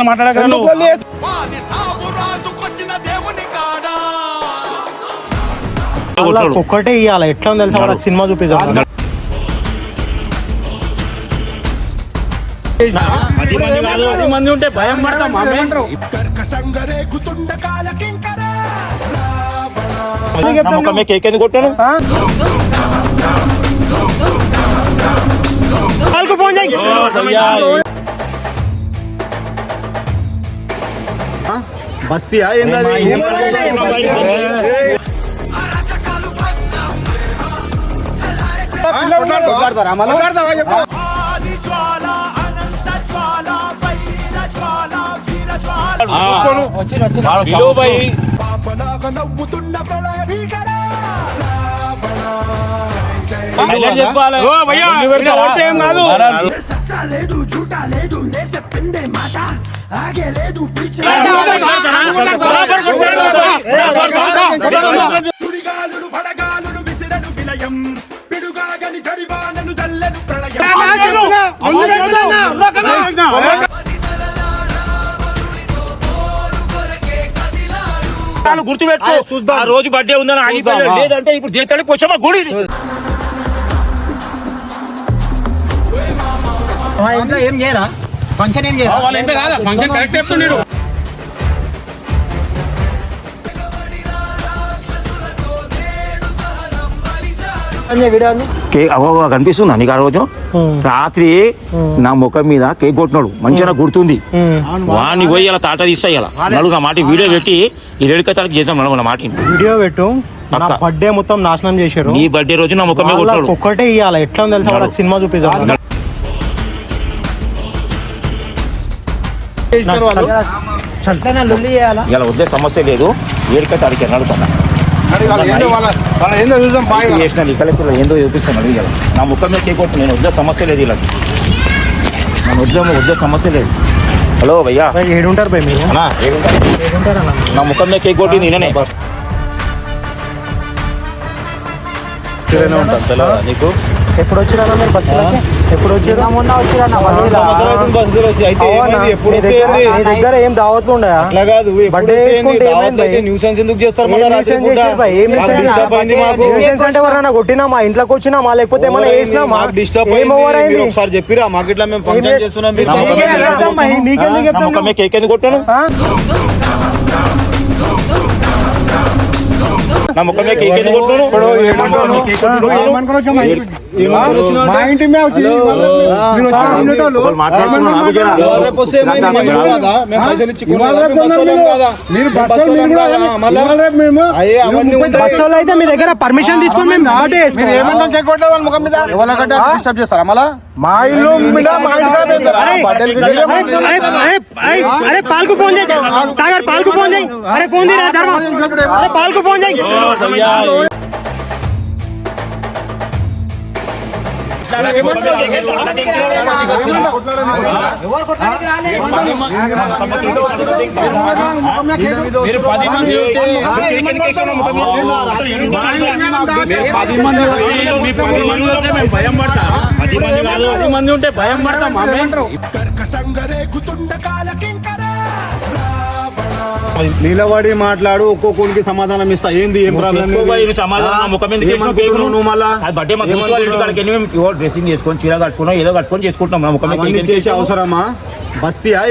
మాట్లాడగలను. ఒక్కటే ఇవ్వాలి ఎట్లా తెలుసా వాళ్ళకి సినిమా చూపించాలి. 10 మంది ఉంటే భయం పడతాం. కేక్ ఎందుకు కొట్టాను? ఫోన్ చేయి. బస్తీయా గుర్తుపెట్టు. ఆ రోజు బర్త్డే ఉందని ఆగిపోయాడు. లేదంటే ఇప్పుడు చేస్తాడు పోషమ్మ గుడి. ఏం చేయరా ఫంక్షన్? ఏం చేయరా? వాళ్ళ ఎంత కాదా ఫంక్షన్ కరెక్ట్ చెప్తున్నాడు. కనిపిస్తుందా నీకు? ఆ రోజు రాత్రి నా ముఖం మీద కేక్ కొట్టినాడు. మంచిగా గుర్తుంది. వాడిని పోయి ఇలా తాట తీస్తా ఇలా నలుగు మాట వీడియో పెట్టి ఈ రేడుకతానికి చేద్దాం నలుగు మాట వీడియో పెట్టు. బర్త్డే మొత్తం నాశనం చేశారు. నీ బర్త్డే రోజు నా ముఖం మీద కొట్టాడు. ఒక్కటే ఇవ్వాలి ఎట్లా తెలుసా వాళ్ళకి సినిమా చూపించాలి. ఇలా వద్దే సమస్య లేదు. ఏడుకైతే అడిగారు నడుపుతా ఏందో చూపిస్తాను. అడిగారు నా ముఖం మీద కేక్ కొట్టు. నేను వద్దే సమస్య లేదు. ఇలా నన్ను వద్దే సమస్య లేదు. హలో భయ్యా ఏడుంటారు భయ్ మీరు? నా ముఖం మీద కేక్ కొట్టి నేనే ఉంటాను. తెలియదా నీకు? ఎప్పుడు వచ్చిరా మీరు బస్సులకి? ఎప్పుడు వచ్చిరా? మొన్న వచ్చిరా. దగ్గర ఏం దావత్లు ఉండయా? బర్త్డే న్యూసెన్స్ ఎందుకు చేస్తారు? అంటే ఎవరైనా కొట్టినా మా ఇంట్లోకి వచ్చినామా లేకపోతే ఏమైనా వేసినామా? ఒకసారి చెప్పిరా మాకు ఇట్లా మేము ఫంక్షన్ చేస్తున్నాం. నీకెందుకు చెప్తాను? కేక్ ఎందుకు కొట్టాను? నా ముఖం మీద కేక్ ఎందుకు కొట్టాను? బస్సులో అయితే మీ దగ్గర పర్మిషన్ తీసుకొని మేము బర్త్డే ఏమంటాం? కేక్ కొట్టారు వాళ్ళ ముఖం మీద. డిస్టర్బ్ చేస్తారా మళ్ళా? మా ఇల్లు అరే పాల్కు ఫోన్ చేయి. సాగర్ పాల్కు ఫోన్ చేయి. అరే ఫోన్ తీరా ధర్మ. అరే పాల్కు ఫోన్ చేయి. మంది ఉంటే భయం పడతాం. నిలబడి మాట్లాడు. ఒక్కొక్కరికి సమాధానం ఇస్తా. ఏంది ఏం ప్రాబ్లం? డ్రెస్సింగ్ చేసుకొని చీర కట్టుకున్నాం ఏదో కట్టుకొని చేసుకుంటున్నాం. ముఖం చేసే అవసరమా? బస్తీయా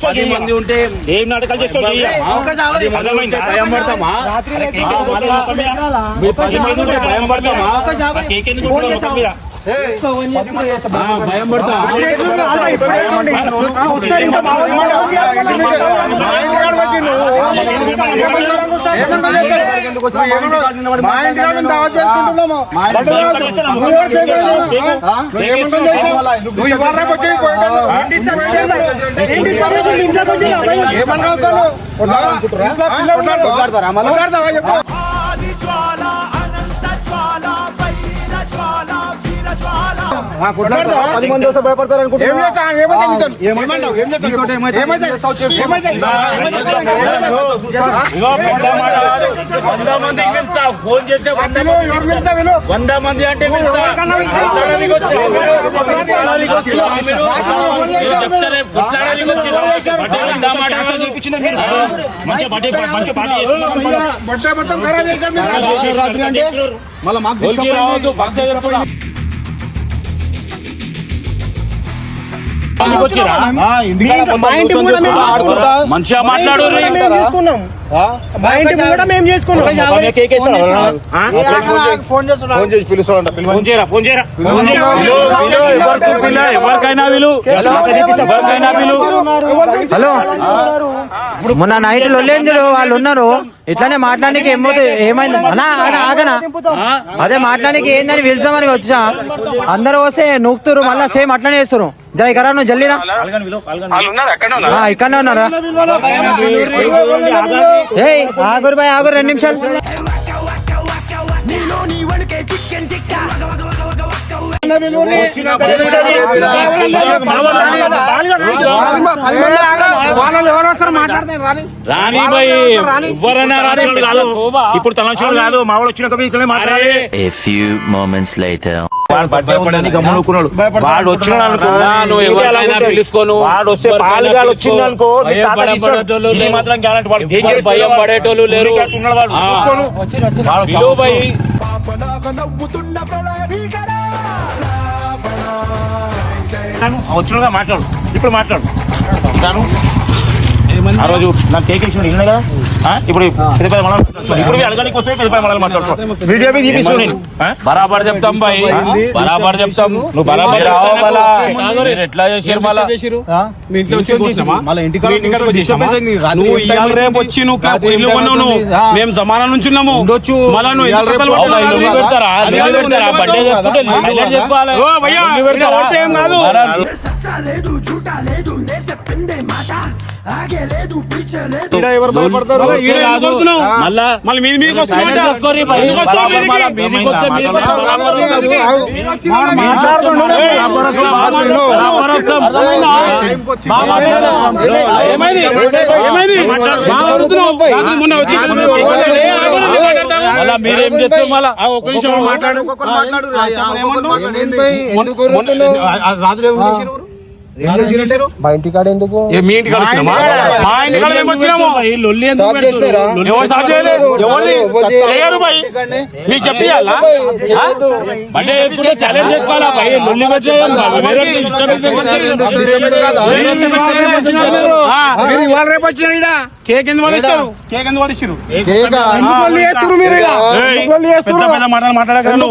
పది మంది ఉంటే ఏం నాటకాలు చేస్తావు? భయం పడతామా? భయం పడతామా? భయం పడతా పది మంది వస్తే భయపడతారు ఫోన్ చేస్తే 100 మంది అంటే మళ్ళీ మాకు మంచిగా మాట్లాడు ఎవరికైనా విలు హలో మొన్న నైట్ లొల్లేందుడు వాళ్ళు ఉన్నారు ఇట్లానే మాట్లాడానికి ఏమైంది అన్నా ఆగనా అదే మాట్లాడానికి ఏందని పిలిచామని వచ్చినా అందరూ వస్తే నూకుతురు మళ్ళా సేమ్ అట్లనే చేస్తారు జై కరా నువ్వు జల్లిరా ఇక్కడనే ఉన్నారా ఏయ్ ఆగురు బాయ్ ఆగురు 2 నిమిషాలు రాని భాయ్ ఎవరైనా ఇప్పుడు తలంచోడు కాదు మా వాడు వచ్చిన మాట్లాడే వాడు వచ్చినాడు ఎవరైనా పిలుచుకోను వాడు వస్తే పాలుగాలు వచ్చింది అనుకో మాత్రం గ్యారెంటీ వాడు భయం పడేటోళ్ళు లేరు వచ్చినగా మాట్లాడు ఇప్పుడు మాట్లాడు ఆ రోజు నాకు కేక్ ఇచ్చిన ఇల్లు కదా ఇప్పుడు పెద్ద ఇప్పుడు అడగడానికి వస్తే పెద్ద మాట్లాడుతాను వీడియో మీద తీపిస్తాను నేను బరాబర్ చెప్తాం బాయ్ బరాబర్ చెప్తాం నువ్వు బరాబర్ ఎట్లా చేసారు రేపు వచ్చి నువ్వు ఇల్లు కొన్నావు మేము జమానా నుంచి ఉన్నాము మళ్ళా నువ్వు పెడతారా బర్త్డే చేసుకుంటే చెప్పాలి ఏం కాదు ఎవరు భయపడతారు మళ్ళీ మీది మీదకి మీరేం చేస్తారు మళ్ళా ఒక నిమిషం మాట్లాడు రాత్రి మా ఇంటికాడ ఎందుకు మీ ఇంటికాడ వచ్చినామా మా ఇంటికాడ మేము వచ్చినాము లొల్లి ఎందుకు పెడతారు? ఎవరు సాధ్యం చేయలేదు చేయరు భయ్ మీకు చెప్పియాలా అంటే ఇప్పుడు ఛాలెంజ్ చేసుకోవాలా భయ్ లొల్లి ఇవాళ రేపు వచ్చిన కేక్ ఎందుకు పడిస్తారు కేక్ ఎందుకు పడిస్తారు పెద్ద మాటలు మాట్లాడగలను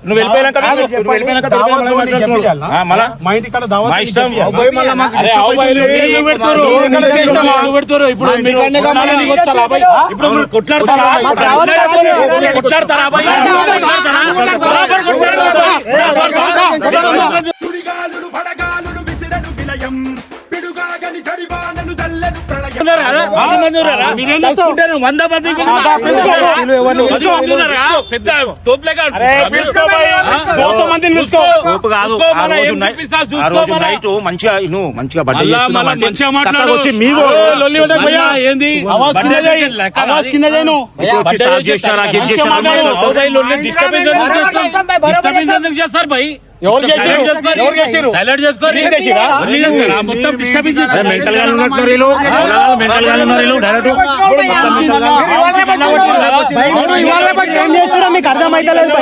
నువ్వు వెళ్ళిపోయినాక మా ఇంటికాడ మా ఇష్టం పెడతారు ఇప్పుడు ఇప్పుడు కొట్లాడతారా సుడిగాలులు పడగాలులు విసిరను విలయం పిడుగాగని చడివానను చల్లను ప్రళయం 100 మంది పెద్ద తోపులేగా తోపు కాదు. ఆ రోజు నైట్ మంచిగా మంచిగా బర్త్డే వచ్చి మీరు ఏంది చేస్తారు భయ్ ఎవరు చేశారు సైలెంట్ చేసుకోండి మొత్తం డిస్టర్బెన్స్ మెంటల్ గా మెంటల్ గా ఏం చేస్తున్నా మీకు అర్థమైతలేదు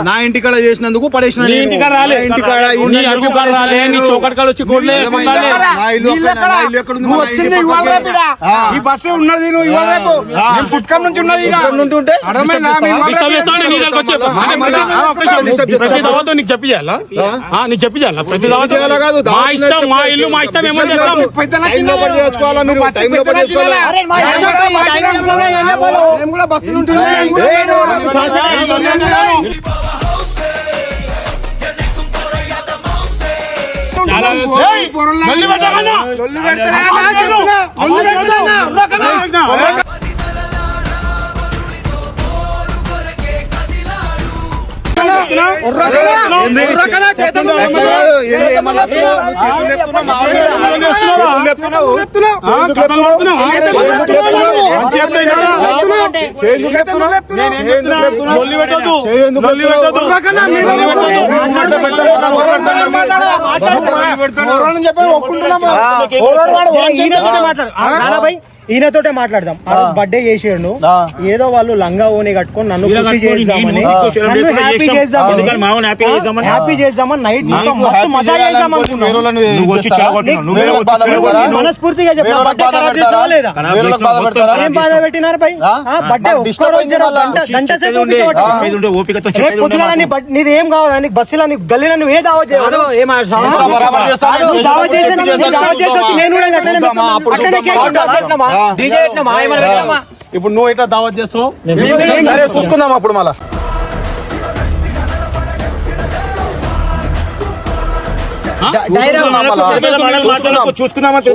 నా ఇంటికాడ చేసినందుకు పడేసిన ఇంటికాడ రాలే నీ అరుగు కాడ రాలే నీ చౌకట్ కాడ వచ్చి కోట్లే ఈ బస్సే ఉన్నది పుట్కం నుంచి ఉన్నది ప్రతి దావతో నీకు చెప్పి చేయాలా నీకు చెప్పి చేయాలా ప్రతి దావతో మా ఇష్టం మా ఇల్లు మా ఇష్టం ఏమో చేస్తాం చేసుకోవాలా మీరు టైంలో చేసుకోవాలా కూడా బస్సులు చాలా ఈయనతోటే మాట్లాడదాం. ఆ రోజు బర్త్డే చేసేయండు, ఏదో వాళ్ళు లంగా ఓని కట్టుకొని నన్ను ఖుషి చేద్దామని, హ్యాపీ చేద్దామని నైట్ మస్తు మజా చేద్దాం మనస్ఫూర్తిగా చెప్పినా లేదా ఏం బాధ పెట్టినారు పై బర్త్డే గంట సేపు నీది ఏం కావాలి నీకు బస్సులో నీకు గల్లీలో నువ్వు ఏ దావత్ చేయవాలి నేను ఇప్పుడు నువ్వు ఎట్లా దావత్ చేస్తావు చూసుకుందాం అప్పుడు మళ్ళా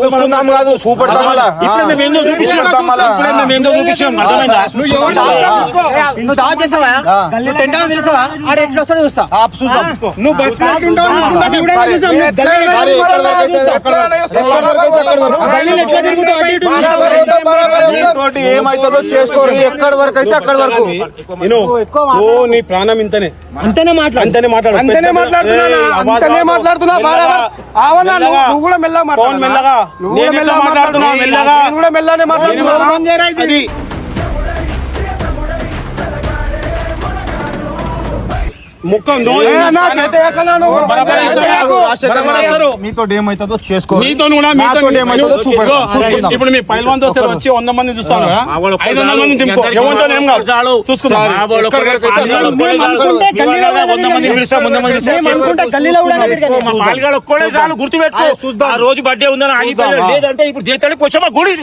చూసుకుందాం కాదు చూపెడతాం ఏమైతుందో చేసుకోరు ఎక్కడి వరకు అయితే అక్కడి వరకు నీ ప్రాణం ఇంతనే అంతేనే మాట్లాడుతున్నా నువ్వు కూడా మెల్లగా మాట్లాడుతున్నావు ముఖం మీతో ఏమైతుందో చేసుకోరు ఇప్పుడు మీ పైల్వాన్ దోస్తు వచ్చి 100 మంది చూస్తాను 500 మంది గుర్తు పెట్టుకో ఆ రోజు బర్త్డే ఉందని ఆగిపోయాడు లేదంటే ఇప్పుడు దేతాడు పోషమ్మ గుడి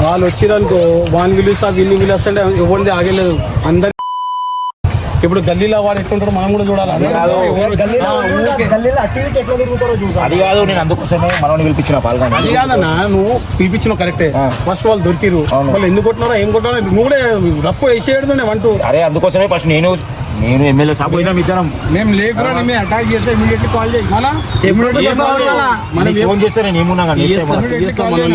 వాళ్ళు వచ్చిరనుకో వాని పిలుస్తా వీళ్ళు పిలుస్తుంటే ఎవరిది ఆగలేదు అందరు ఇప్పుడు గల్లీలో వాడు ఎట్లుంటాడు మనం కూడా చూడాలి అది కాదు నేను అందుకోసమే మనల్ని పిలిపించిన పాల్గొని అది కాదన్నా నువ్వు పిలిపించిన కరెక్టే ఫస్ట్ వాళ్ళు దొరికిరు వాళ్ళు ఎందుకు కొట్టినారో ఏం కొట్టినారో నువ్వు కూడా రఫ్ వేసేయడం అంటూ అరే అందుకోసమే ఫస్ట్ నేను ఎమ్మెల్యే సాబ్ పోయినా ఇద్దరం మేము లేకురా మేము అటాక్ చేస్తే ఇమీడియట్లీ కాల్ చేయి మనం ఫోన్ చేస్తే నేను ఏమున్నా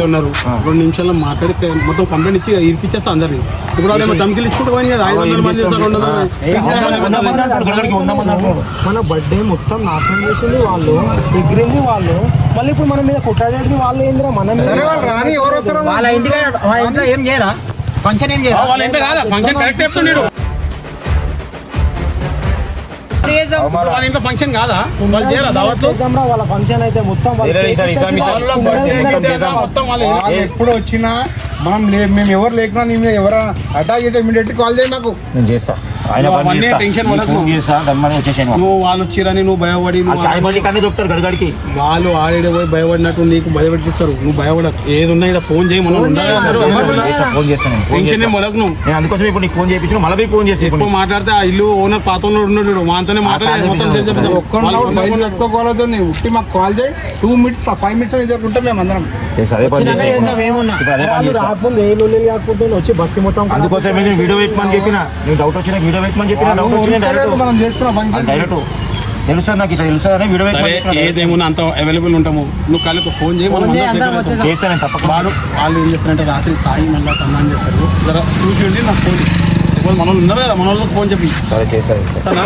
ఉన్నారు 2 నిమిషాల్లో మాట్లాడి మొత్తం కంప్లైంట్ ఇచ్చి ఇరికిచ్చేస్తా అందరినీ ఇప్పుడు వాళ్ళు ధమ్కిలు ఇచ్చుకుంటూ పోయి 500 మంది మన బర్త్డే మొత్తం నాశనం చేసింది వాళ్ళు, ఎగిరింది వాళ్ళు, మళ్ళీ ఇప్పుడు మన మీద కొట్టాడేది వాళ్ళు ఏందిరా మనం వాళ్ళ ఇంట్లో ఏం చేయరా ఫంక్షన్ ఏం చేయరా వాళ్ళ ఇంట్లో కాదా ఫంక్షన్ కరెక్ట్ చెప్తున్నాడు వాళ్ళ ఇంట్లో ఫంక్షన్ కాదా వాళ్ళు చేయరా దావత్లో వాళ్ళ ఫంక్షన్ అయితే మొత్తం మొత్తం వాళ్ళు వాళ్ళు ఎప్పుడు వచ్చినా మనం మేము ఎవరు లేకున్నా నీ మీద ఎవరు అటాక్ చేస్తే ఇమీడియట్ కాల్ చేయి నాకు. నేను చేస్తా ఆయన పని అవన్నీ చేస్తా. టెన్షన్ నీకు పడకు. ఫోన్ చేస్తా గమ్మని వచ్చేసాను నువ్వు వాళ్ళు వచ్చిరని నువ్వు భయపడి నువ్వు చాయ్ బండి కన్నా దొరుకుతారు గడిగడికి వాళ్ళు ఆల్రెడీ పోయి భయపడినట్టు నీకు భయపెట్టిస్తారు. నువ్వు భయపడకు. ఏది ఉన్నా ఇక్కడ ఫోన్ చేయి మనం ఫోన్ చేస్తాను నేను. ఫోన్ టెన్షన్ చేస్తా. మొదలకు నువ్వు నేను అందుకోసం ఇప్పుడు నీకు ఫోన్ చేయించిన మళ్ళీ ఫోన్ చేసి ఎక్కువ మాట్లాడితే ఆ ఇల్లు ఓనర్ పాత ఉన్నాడు చూడు మాతోనే మాట్లాడే మొత్తం తెలిసి ఒక్కొక్కతో ఉట్టి మాకు కాల్ చేయి 2 minutes 5 minutes ఎదుర్కొంటే మేము అందరం చేసి అదే పని చేస్తా. ఇప్పుడు అదే పని చేస్తా. రాకుండా ఏ లొల్లి కాకుండా వచ్చి బస్సు మొత్తం అందుకోసం నేను వీడియో పెట్టమని చెప్పిన నీకు డౌట్ వచ్చిన వీడియో పెట్టమని చెప్పిన డౌట్ వచ్చిన మనం చేసుకున్న ఫంక్షన్ డైరెక్ట్ తెలుసా నాకు ఇట్లా తెలుసా అని వీడియో సరే ఏదేమున్నా అంత అవైలబుల్ ఉంటాము. నువ్వు కళ్ళకు ఫోన్ చేయి మనం చేస్తాను నేను తప్పకుండా. వాళ్ళు ఏం చేస్తారంటే రాత్రి తాగి మళ్ళీ తన్నాన్ని చేస్తారు. జర చూసి ఉండి నాకు ఫోన్ మన వాళ్ళు ఉన్నారు కదా మన వాళ్ళకి ఫోన్ చెప్పి సరే చేస్తాను. సరే